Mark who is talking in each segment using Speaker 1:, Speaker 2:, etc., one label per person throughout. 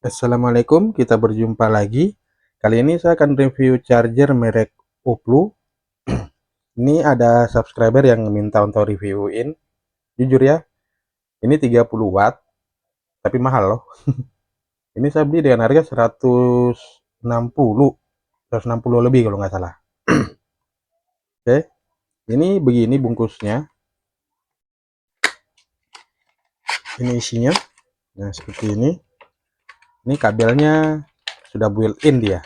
Speaker 1: Assalamualaikum, kita berjumpa lagi. Kali ini saya akan review charger merek Oppo. Ini ada subscriber yang minta untuk reviewin. Jujur ya, ini 30 watt, tapi mahal loh. Ini saya beli dengan harga 160, 160 lebih kalau nggak salah. Oke, ini begini bungkusnya. Ini isinya. Nah, seperti ini. Ini kabelnya sudah built-in dia.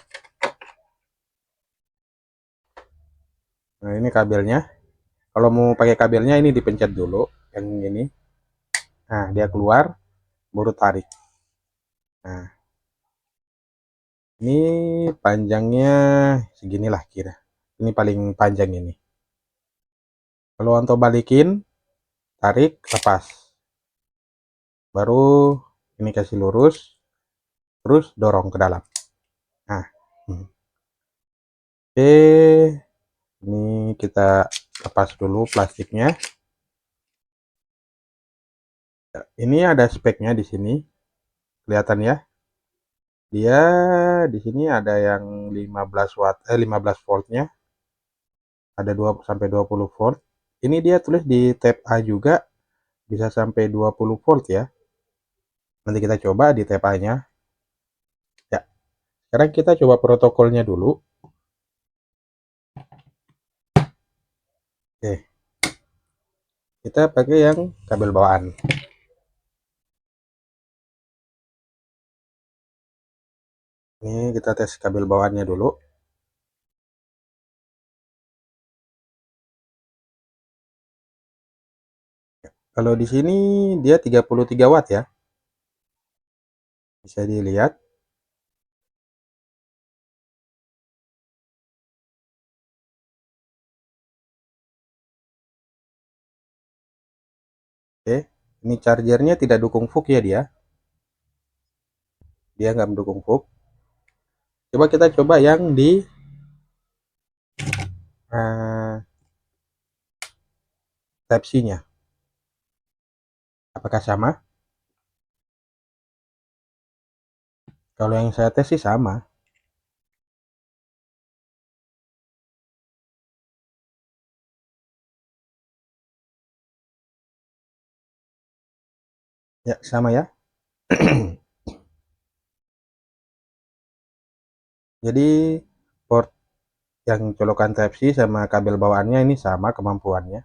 Speaker 1: Nah, ini kabelnya. Kalau mau pakai kabelnya ini dipencet dulu yang ini. Nah, dia keluar, baru tarik. Nah, ini panjangnya seginilah kira. Ini paling panjang ini. Kalau untuk balikin, tarik, lepas. Baru ini kasih lurus, terus dorong ke dalam. Nah, oke, ini kita lepas dulu plastiknya. Ini ada speknya di sini, kelihatan ya. Dia di sini ada yang 15 watt, 15 voltnya, ada 2 sampai 20 volt. Ini dia tulis di tab A juga bisa sampai 20 volt ya. Nanti kita coba di tab A-nya. Ya, sekarang kita coba protokolnya dulu. Oke, kita pakai yang kabel bawaan. Ini kita tes kabel bawaannya dulu. Kalau di sini dia 33 watt ya. Bisa dilihat. Oke, ini chargernya tidak dukung VOOC ya dia. Dia nggak mendukung VOOC. Coba kita coba yang di Type C-nya. Apakah sama? Kalau yang saya tes sih sama. Ya, sama ya. Jadi port yang colokan Type C sama kabel bawaannya ini sama kemampuannya.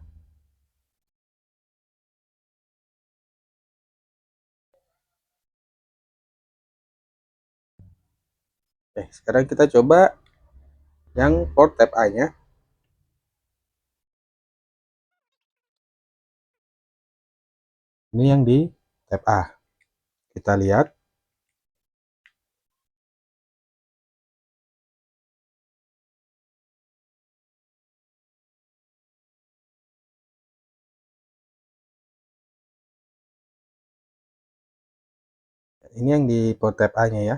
Speaker 1: Sekarang kita coba yang port Type A-nya. Ini yang di Type A. Kita lihat. Ini yang di port Type A-nya ya.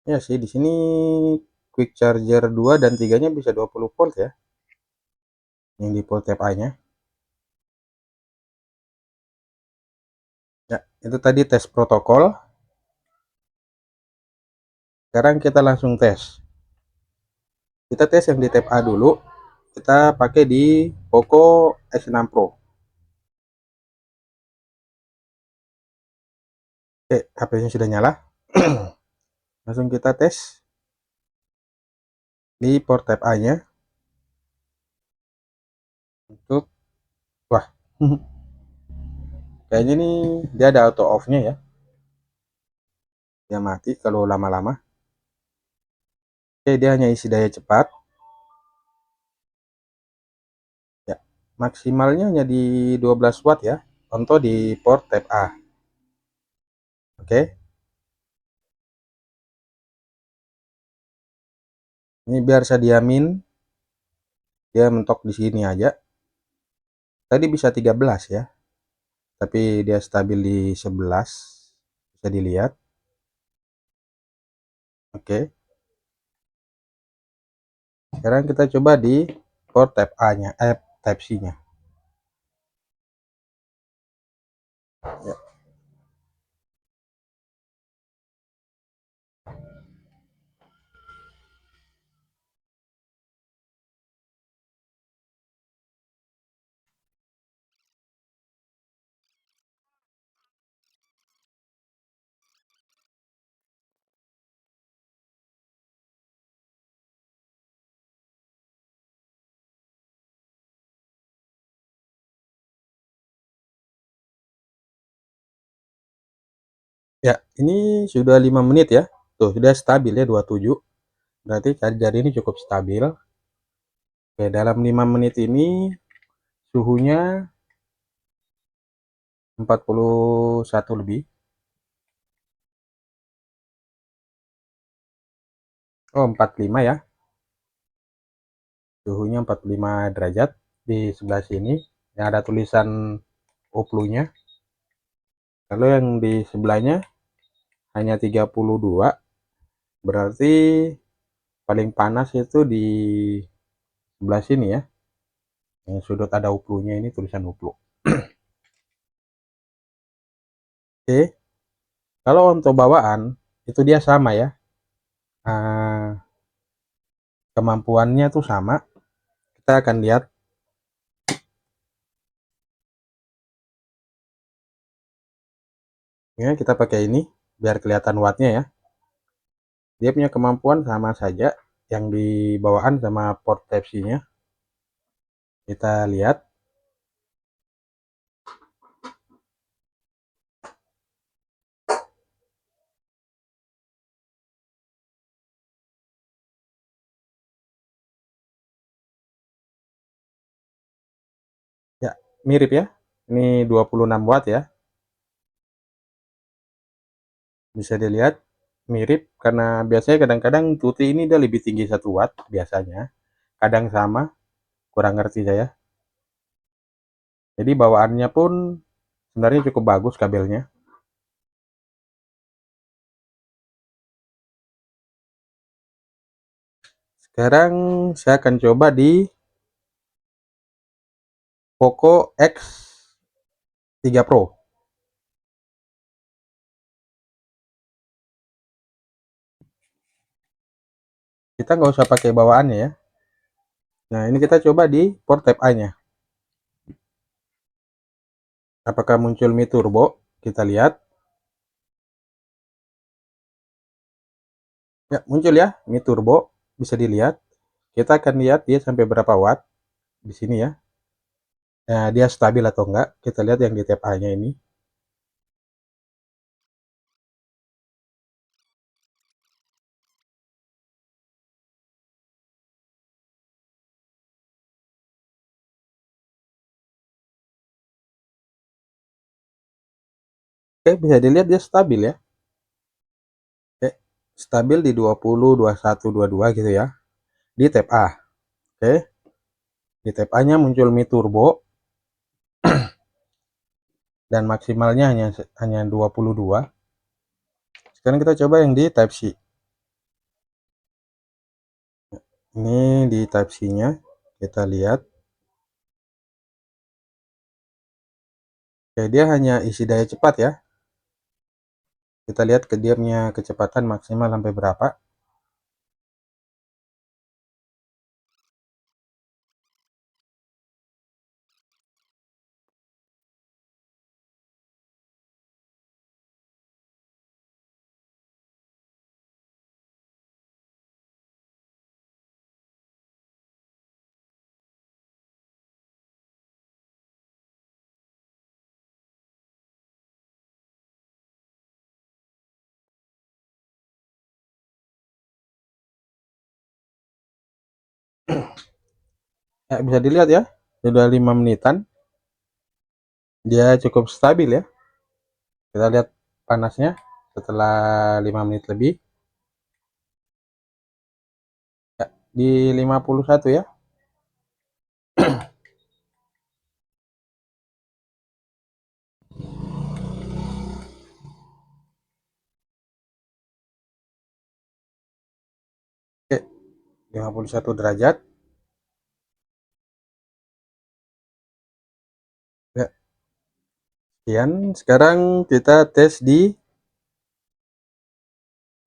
Speaker 1: Ya sih, di sini quick charger 2 dan 3-nya bisa 20 volt ya. Yang di port Type A-nya. Ya, itu tadi tes protokol. Sekarang kita langsung tes. Kita tes yang di Type A dulu. Kita pakai di Poco X6 Pro. Oke, HP-nya sudah nyala. Langsung kita tes di port Type A-nya. Untuk, wah, kayaknya nih dia ada auto off-nya ya. Dia mati kalau lama-lama. Oke, dia hanya isi daya cepat. Ya, maksimalnya hanya di 12 watt ya. Untuk di port Type A. Oke. Ini biar saya diamin, dia mentok di sini aja. Tadi bisa 13 ya. Tapi dia stabil di 11. Bisa dilihat. Oke. Sekarang kita coba di port Type A-nya, Type C-nya. Ya, ya, ini sudah 5 menit ya. Tuh, sudah stabil ya 27. Berarti charger ini cukup stabil. Oke, dalam 5 menit ini suhunya 41 lebih. Oh, 45 ya. Suhunya 45 derajat di sebelah sini. Yang ada tulisan oplunya. Lalu yang di sebelahnya hanya 32. Berarti paling panas itu di sebelah sini ya. Yang sudut ada uplunya ini tulisan uplu. Oke, kalau untuk bawaan itu dia sama ya. Ah, kemampuannya tuh sama. Kita akan lihat ya, kita pakai ini biar kelihatan wattnya ya. Dia punya kemampuan sama saja yang di bawaan sama port Type-C-nya. Kita lihat ya, mirip ya. Ini 26 watt ya. Bisa dilihat mirip karena biasanya kadang-kadang tuti ini dia lebih tinggi 1 watt biasanya. Kadang sama, kurang ngerti saya. Jadi bawaannya pun sebenarnya cukup bagus kabelnya. Sekarang saya akan coba di Poco X3 Pro. Kita nggak usah pakai bawaannya ya. Nah, ini kita coba di port Type A-nya. Apakah muncul Mi Turbo? Kita lihat. Ya, muncul ya Mi Turbo. Bisa dilihat. Kita akan lihat dia sampai berapa watt di sini ya. Nah, dia stabil atau enggak? Kita lihat yang di Type A-nya ini. Oke, bisa dilihat dia stabil ya. Oke, stabil di 20, 21, 22 gitu ya. Di Type A. Oke, di Type A-nya muncul Mi Turbo dan maksimalnya hanya 22. Sekarang kita coba yang di Type C. Ini di Type C-nya kita lihat. Oke, dia hanya isi daya cepat ya. Kita lihat ke dia punya kecepatan maksimal sampai berapa. Ya, bisa dilihat ya, sudah 5 menitan. Dia cukup stabil ya. Kita lihat panasnya setelah 5 menit lebih. Ya, di 51 ya. Oke, 51 derajat. Ya, Sekian, sekarang kita tes di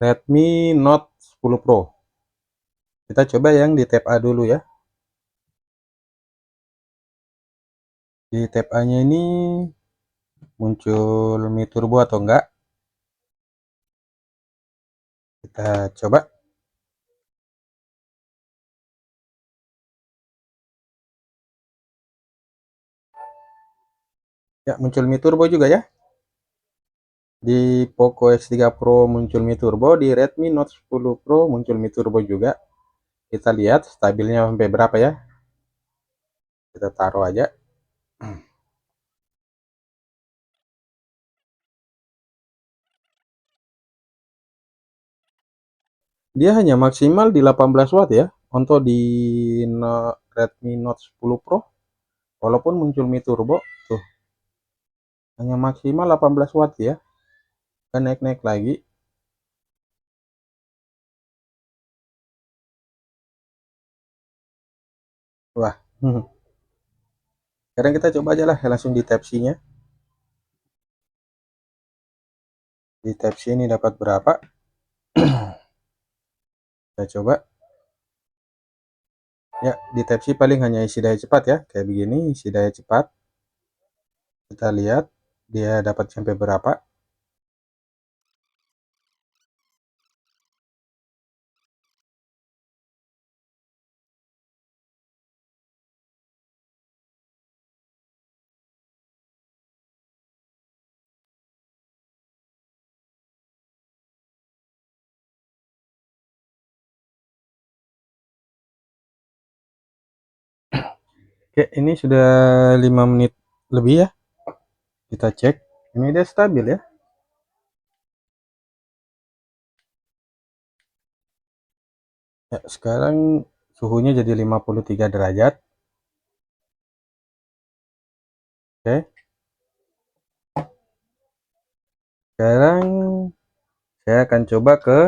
Speaker 1: Redmi Note 10 Pro. Kita coba yang di tab A dulu ya. Di tab A-nya ini muncul Mi Turbo atau enggak? Kita coba. Ya, muncul Mi Turbo juga ya. Di Poco X3 Pro muncul Mi Turbo, di Redmi Note 10 Pro muncul Mi Turbo juga. Kita lihat stabilnya sampai berapa ya. Kita taruh aja. Dia hanya maksimal di 18 watt ya. Untuk di Redmi Note 10 Pro, walaupun muncul Mi Turbo, tuh hanya maksimal 18 watt ya. Kan naik-naik lagi. Wah. Sekarang kita coba aja lah langsung di tab C-nya. Di tab C ini dapat berapa? Kita coba. Ya, di tab C paling hanya isi daya cepat ya. Kayak begini, isi daya cepat. Kita lihat dia dapat sampai berapa. Oke, ini sudah 5 menit lebih ya. Kita cek. Ini dia stabil ya. Ya, sekarang suhunya jadi 53 derajat. Oke. Sekarang saya akan coba ke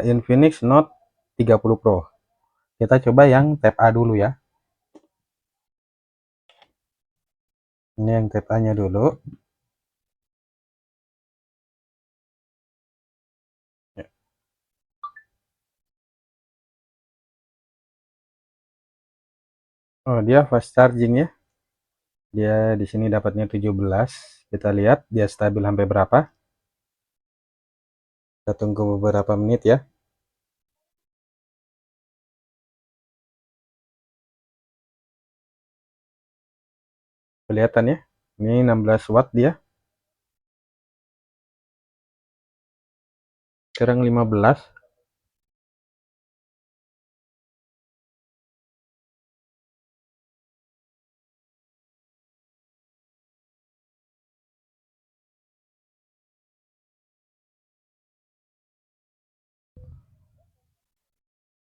Speaker 1: Infinix Note 30 Pro. Kita coba yang tab A dulu ya. Ini yang tab A-nya dulu. Ya. Oh, dia fast charging ya. Dia di sini dapatnya 17. Kita lihat dia stabil sampai berapa. Kita tunggu beberapa menit ya. Kelihatan ya. Ini 16 watt dia. Sekarang 15.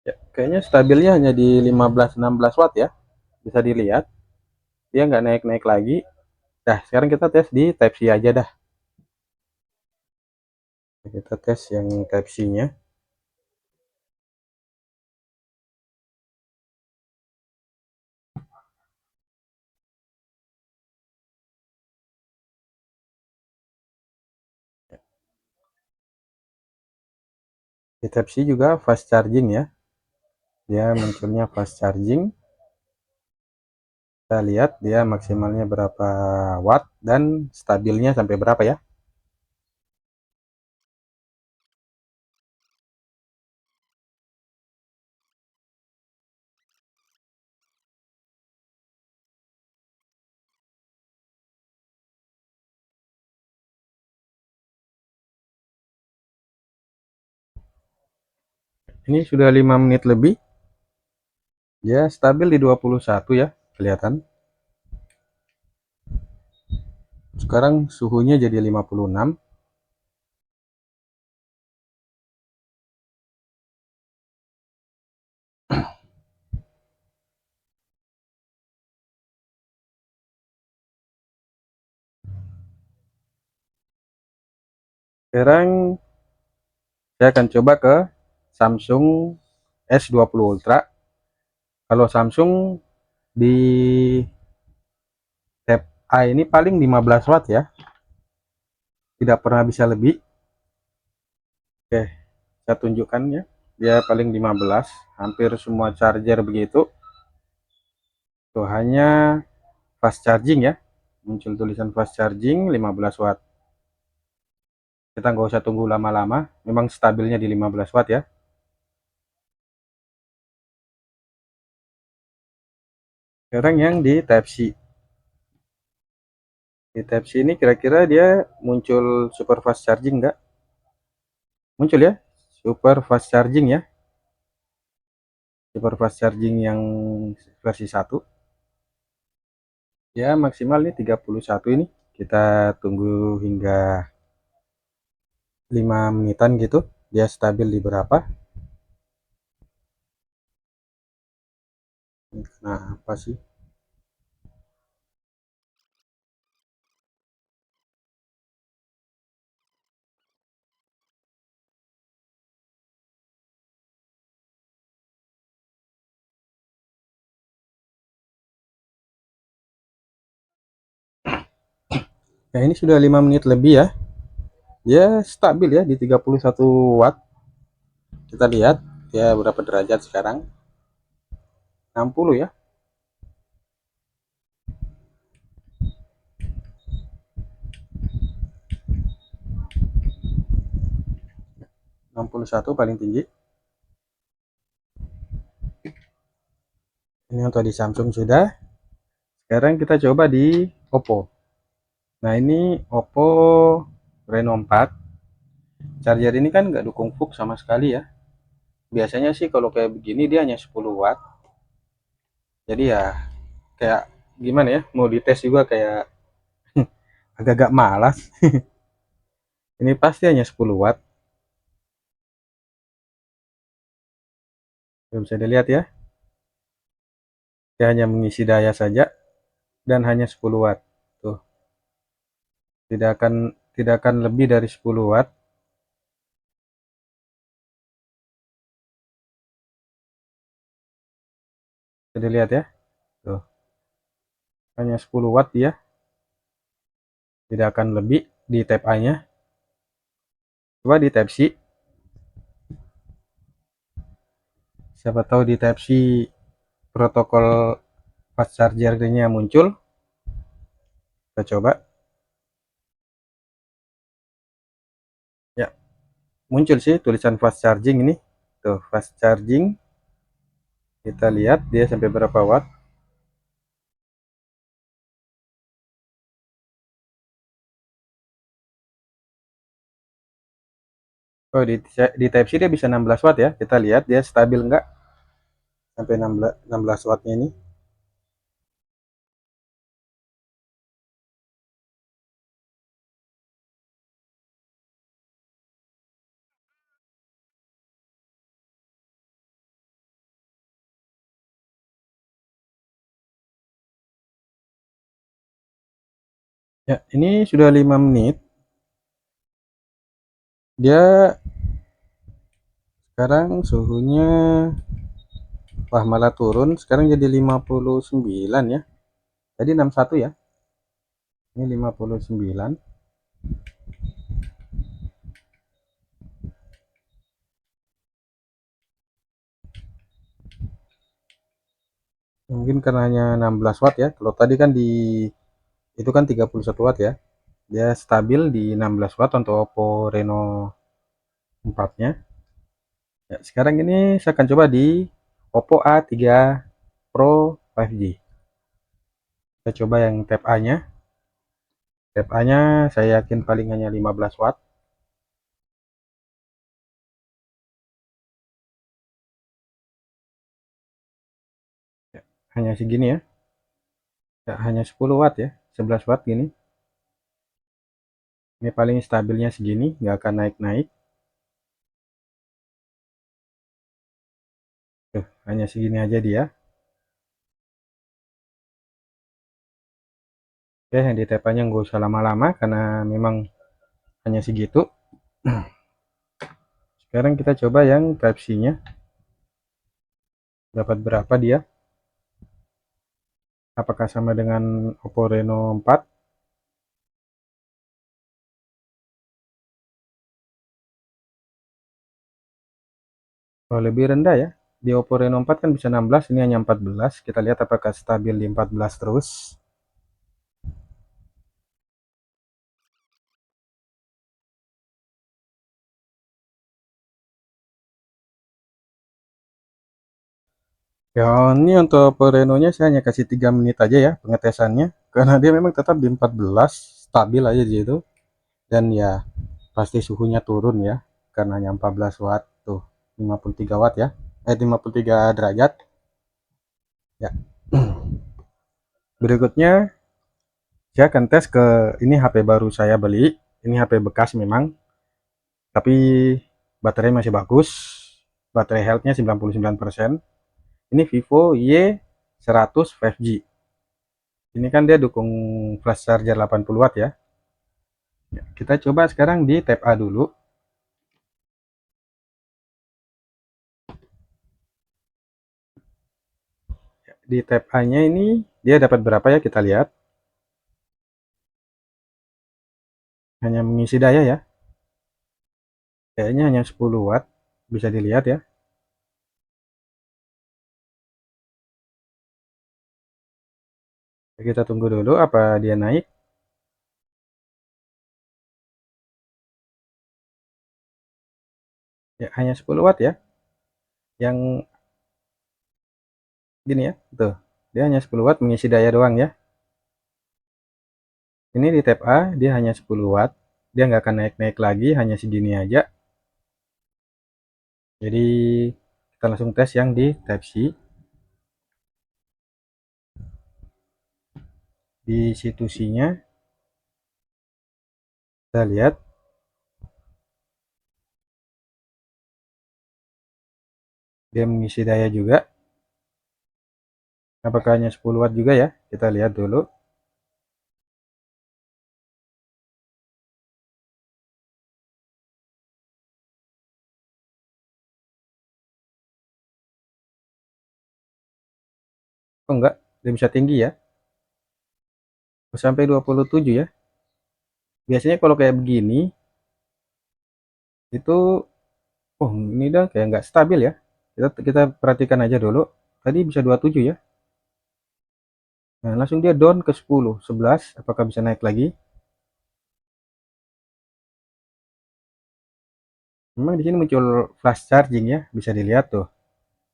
Speaker 1: Ya, kayaknya stabilnya hanya di 15-16 watt ya. Bisa dilihat. Dia nggak naik-naik lagi. Nah, sekarang kita tes di Type C aja dah. Kita tes yang Type C-nya. Di Type C juga fast charging ya. Dia munculnya fast charging. Kita lihat dia maksimalnya berapa watt dan stabilnya sampai berapa ya. Ini sudah 5 menit lebih. Dia stabil di 21 ya, kelihatan. Sekarang suhunya jadi 56. Sekarang saya akan coba ke Samsung S20 Ultra. Kalau Samsung di A ini paling 15 watt ya, tidak pernah bisa lebih. Oke, saya tunjukkan ya, dia paling 15, hampir semua charger begitu. Tuh, hanya fast charging ya, muncul tulisan fast charging 15 watt. Kita nggak usah tunggu lama-lama, memang stabilnya di 15 watt ya. Sekarang yang di Type C. Di Type C ini kira-kira dia muncul super fast charging nggak? Muncul ya, super fast charging ya, super fast charging yang versi 1. Ya maksimal nih 31 ini. Kita tunggu hingga 5 menitan gitu, dia stabil di berapa. Nah, apa sih? Nah, ini sudah 5 menit lebih ya. Dia stabil ya di 31 watt. Kita lihat ya berapa derajat sekarang. 60 ya. 61 paling tinggi. Ini untuk di Samsung sudah. Sekarang kita coba di Oppo. Nah, ini Oppo Reno 4. Charger ini kan nggak dukung fux sama sekali ya. Biasanya sih kalau kayak begini dia hanya 10 watt. Jadi ya kayak gimana ya, mau dites juga kayak agak-agak malas. Ini pasti hanya 10 watt. Bisa dilihat ya. Dia hanya mengisi daya saja dan hanya 10 watt. Tuh, tidak akan lebih dari 10 watt. Bisa dilihat ya. Tuh, hanya 10 watt dia. Tidak akan lebih di Type A-nya. Coba di Type C. Siapa tahu di Type C protokol fast charger-nya muncul. Kita coba. Ya, muncul sih tulisan fast charging ini. Tuh, fast charging. Kita lihat dia sampai berapa watt. Oh, di Type C dia bisa 16 watt ya. Kita lihat dia stabil enggak sampai 16 wattnya ini. Ya, ini sudah 5 menit. Dia sekarang suhunya, wah malah turun. Sekarang jadi 59 ya. Jadi 61 ya. Ini 59. Mungkin karena hanya 16 watt ya. Kalau tadi kan di itu kan 31 watt ya. Dia stabil di 16 watt untuk Oppo Reno 4-nya. Ya, sekarang ini saya akan coba di Oppo A3 Pro 5G. Kita coba yang Type A-nya. Type A-nya saya yakin paling hanya 15 watt. Ya, hanya segini ya. Ya, hanya 10 watt ya. 11 watt gini. Ini paling stabilnya segini, nggak akan naik-naik. Tuh, hanya segini aja dia. Oke, yang di Type A-nya nggak usah lama-lama karena memang hanya segitu. Sekarang kita coba yang Type C-nya. Dapat berapa dia? Apakah sama dengan Oppo Reno 4? Oh, lebih rendah ya. Di Oppo Reno 4 kan bisa 16, ini hanya 14. Kita lihat apakah stabil di 14 terus. Ya, ini untuk Oppo Reno-nya saya hanya kasih 3 menit aja ya pengetesannya. Karena dia memang tetap di 14, stabil aja di situ. Dan ya, pasti suhunya turun ya. Karena hanya 14 watt tuh, 53 watt ya. 53 derajat. Ya. Berikutnya saya akan tes ke ini HP baru saya beli. Ini HP bekas memang, tapi baterai masih bagus. Baterai health-nya 99%. Ini Vivo Y100 5G. Ini kan dia dukung flash charger 80 watt ya. Kita coba sekarang di tab A dulu. Di tab A-nya ini dia dapat berapa ya, kita lihat. Hanya mengisi daya ya. Kayaknya hanya 10 watt. Bisa dilihat ya. Kita tunggu dulu apa dia naik. Ya, hanya 10 watt ya. Yang gini ya. Tuh. Dia hanya 10 watt mengisi daya doang ya. Ini di tab A dia hanya 10 watt. Dia nggak akan naik-naik lagi, hanya segini aja. Jadi kita langsung tes yang di tab C. Di situ C-nya kita lihat dia mengisi daya juga. Apakah hanya 10 watt juga ya? Kita lihat dulu. Oh enggak, dia bisa tinggi ya. Sampai 27 ya. Biasanya kalau kayak begini, itu, oh ini dah kayak nggak stabil ya. Kita perhatikan aja dulu. Tadi bisa 27 ya. Nah, langsung dia down ke 10, 11. Apakah bisa naik lagi? Memang di sini muncul flash charging ya, bisa dilihat tuh.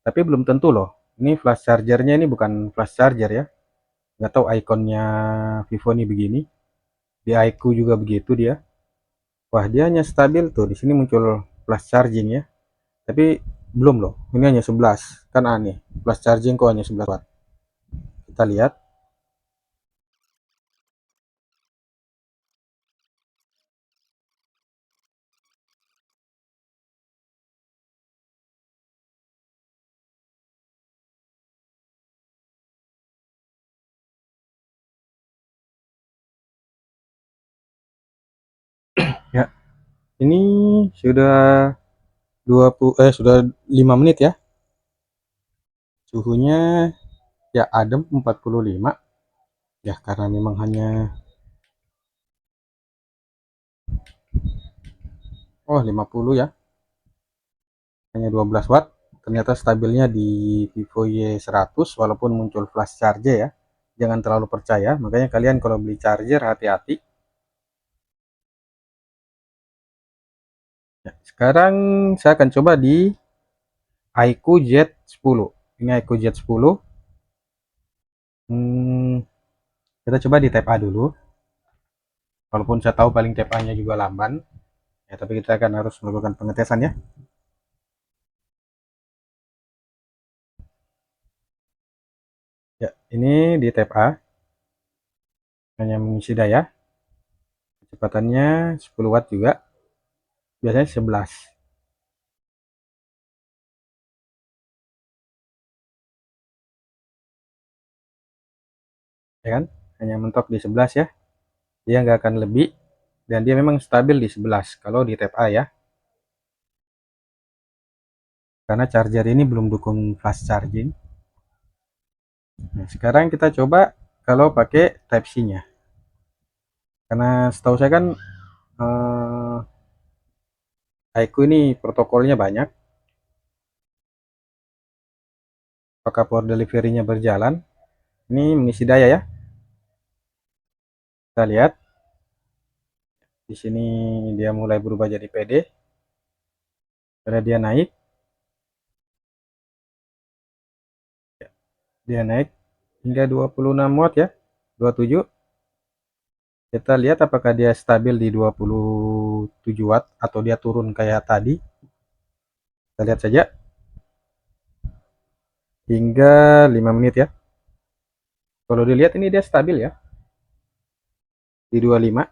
Speaker 1: Tapi belum tentu loh. Ini flash chargernya ini bukan flash charger ya. Nggak tahu ikonnya Vivo ini begini. Di iQOO juga begitu dia. Wah, dia hanya stabil tuh. Di sini muncul flash charging ya. Tapi belum loh. Ini hanya 11. Kan aneh. Flash charging kok hanya 11 watt. Kita lihat. Ya, ini sudah 5 menit ya. Suhunya ya adem 45. Ya, karena memang hanya 50 ya. Hanya 12 watt. Ternyata stabilnya di Vivo Y100 walaupun muncul flash charger ya. Jangan terlalu percaya, makanya kalian kalau beli charger hati-hati. Ya, sekarang saya akan coba di iQOO Z10. Ini iQOO Z10. Hmm, kita coba di tab A dulu. Walaupun saya tahu paling tab A-nya juga lamban, ya tapi kita akan harus melakukan pengetesan ya. Ya, ini di tab A hanya mengisi daya. Kecepatannya 10 watt juga. Biasanya 11. Ya kan? Hanya mentok di 11 ya. Dia nggak akan lebih dan dia memang stabil di 11 kalau di tab A ya. Karena charger ini belum dukung fast charging. Nah, sekarang kita coba kalau pakai Type C-nya. Karena setahu saya kan Haiku ini protokolnya banyak. Apakah power delivery-nya berjalan? Ini mengisi daya ya. Kita lihat di sini dia mulai berubah jadi PD. Karena dia naik hingga 26 watt ya. 27. Kita lihat apakah dia stabil di 27 watt atau dia turun kayak tadi. Kita lihat saja hingga 5 menit ya. Kalau dilihat ini dia stabil ya di 25.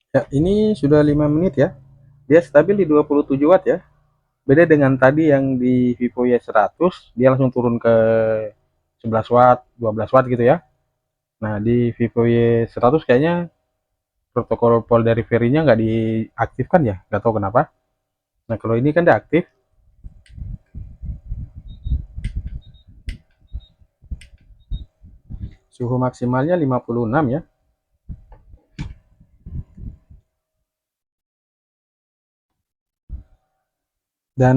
Speaker 1: Ya, ini sudah 5 menit ya. Dia stabil di 27 watt ya. Beda dengan tadi yang di Vivo Y100, dia langsung turun ke 11 watt, 12 watt gitu ya. Nah, di Vivo Y100 kayaknya protokol pol dari Verinya nggak diaktifkan ya, nggak tahu kenapa. Nah, kalau ini kan dia aktif, suhu maksimalnya 56 ya. Dan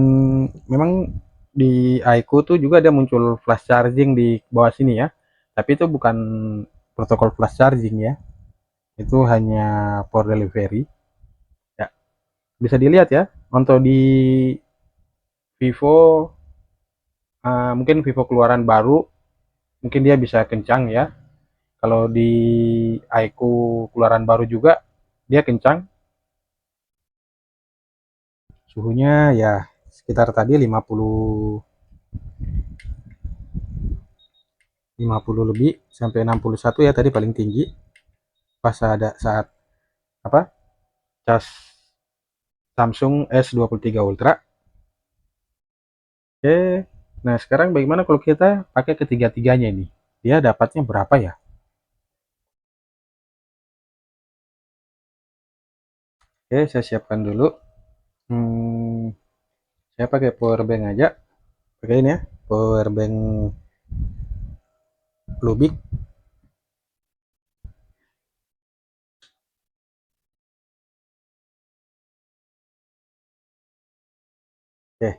Speaker 1: memang di iQOO tuh juga dia muncul flash charging di bawah sini ya. Tapi itu bukan protokol flash charging ya. Itu hanya for delivery. Ya, bisa dilihat ya. Untuk di Vivo mungkin Vivo keluaran baru, mungkin dia bisa kencang ya. Kalau di iQOO keluaran baru juga dia kencang. Suhunya ya sekitar tadi 50 lebih sampai 61 ya tadi paling tinggi pas ada saat apa cas Samsung S23 Ultra. Oke, nah sekarang bagaimana kalau kita pakai ketiga-tiganya ini? Dia dapatnya berapa ya? Oke, saya siapkan dulu. Hmm, saya pakai power bank aja. Pakai ini ya, power bank Lubik. Oke,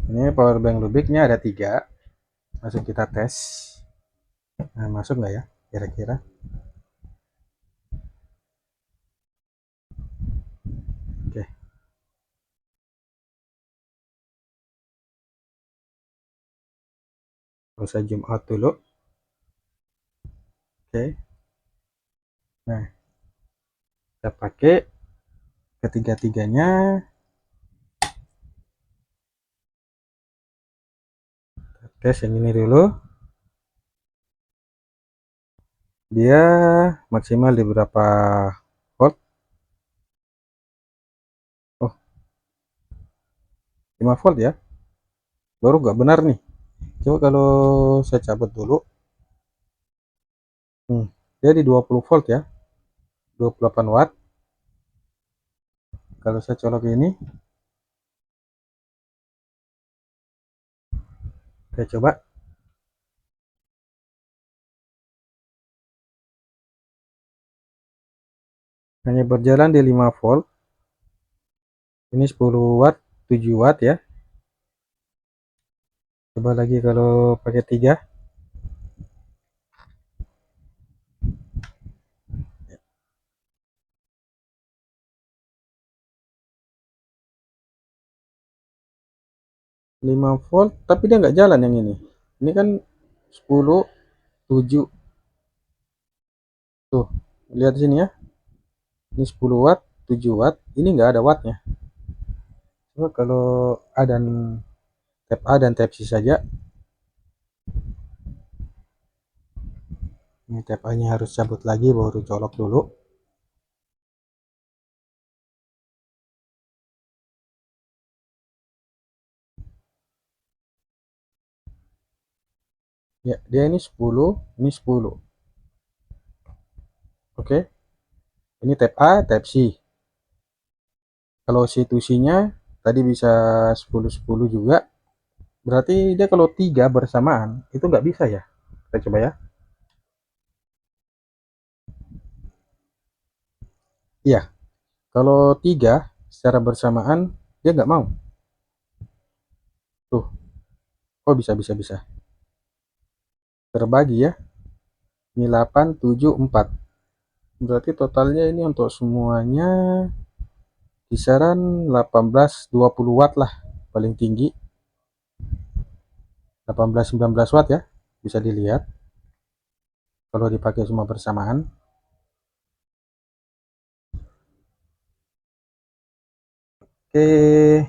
Speaker 1: ini power bank Lubiknya ada tiga. Langsung kita tes. Nah, masuk nggak ya? Kira-kira. Oke, terus saya zoom out dulu. Oke, nah kita pakai ketiga-tiganya. Tes yang ini dulu. Dia maksimal di berapa volt? Oh, 5 volt ya. Baru nggak benar nih. Coba kalau saya cabut dulu. Dia di 20 volt ya. 28 watt. Kalau saya colok ini, saya coba hanya berjalan di 5 volt. Ini 10 watt, 7 watt ya. Coba lagi kalau pakai 3. 5 volt, tapi dia nggak jalan yang ini. Ini kan 10, 7. Tuh, lihat sini ya. Ini 10 watt, 7 watt. Ini nggak ada wattnya. Coba kalau ada tab A dan tab C saja. Ini tab A-nya harus cabut lagi baru colok dulu. Ya, dia ini 10, ini 10. Oke, ini type A, type C. Kalau C2C-nya tadi bisa 10-10 juga. Berarti dia kalau 3 bersamaan itu nggak bisa ya. Kita coba ya. Iya, kalau 3 secara bersamaan dia nggak mau. Tuh, kok bisa. Terbagi ya. Ini 8, 7, 4. Berarti totalnya ini untuk semuanya kisaran 18-20 watt lah paling tinggi. 18-19 watt ya. Bisa dilihat kalau dipakai semua bersamaan. Oke,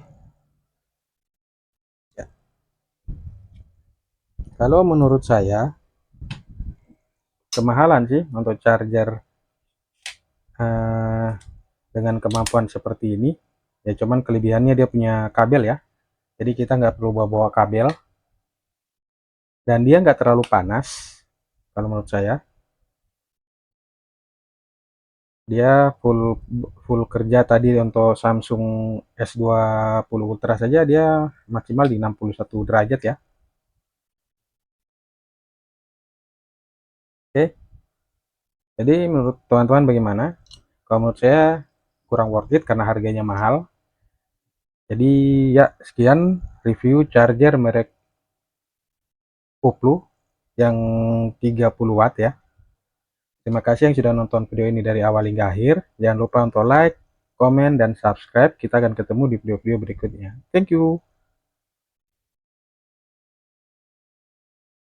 Speaker 1: ya. Kalau menurut saya kemahalan sih untuk charger eh, dengan kemampuan seperti ini. Ya cuman kelebihannya dia punya kabel ya. Jadi kita nggak perlu bawa-bawa kabel dan dia nggak terlalu panas kalau menurut saya. Dia full full kerja tadi untuk Samsung S20 Ultra saja dia maksimal di 61 derajat ya. Oke. Jadi menurut teman-teman bagaimana? Kalau menurut saya kurang worth it karena harganya mahal. Jadi ya sekian review charger merek Oppo yang 30 watt ya. Terima kasih yang sudah nonton video ini dari awal hingga akhir. Jangan lupa untuk like, komen, dan subscribe. Kita akan ketemu di video-video berikutnya. Thank you.